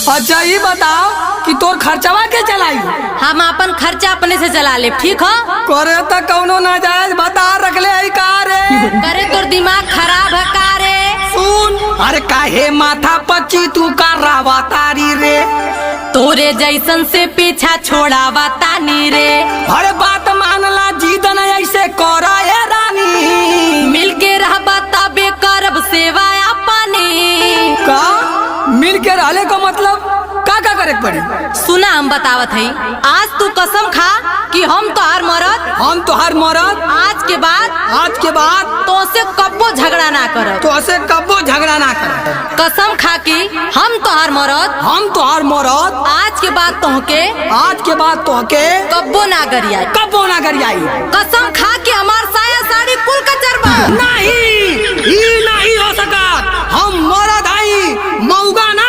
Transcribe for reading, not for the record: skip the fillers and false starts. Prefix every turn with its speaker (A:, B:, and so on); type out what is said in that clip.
A: अच्छा ये बताओ कि तोर खर्चवा के चलाई?
B: हम अपन खर्चा अपने से चला ले, ठीक हो?
A: करे तो कौनो नाजायज बता रखले है का रे?
B: करे तोर दिमाग खराब है का रे?
A: सुन, अरे काहे माथा पच्ची तू का रावा तारी रे?
B: तोरे जैसन से पीछा छोड़ावा तानी रे।
A: अरे बात मानला जीत न ऐसे करा है रानी।
B: मिलके रहबा तबे करब सेवा अपनी।
A: का मिल के रहले का मतलब का करे पड़ी?
B: सुना हम बतावत हई, आज तू कसम खा कि हम तोहार मरद आज के बाद तो से कब्बो झगड़ा ना करब।
A: तो से कब्बो झगड़ा ना कर।
B: कसम खा कि हम तोहार मरद आज के बाद तोहके कब्बो ना गरियाई। कसम खा कि हमार साया साड़ी कुल कचरबा।
A: नहीं, ई नहीं हो सका। हम मरद हई, मौगा ना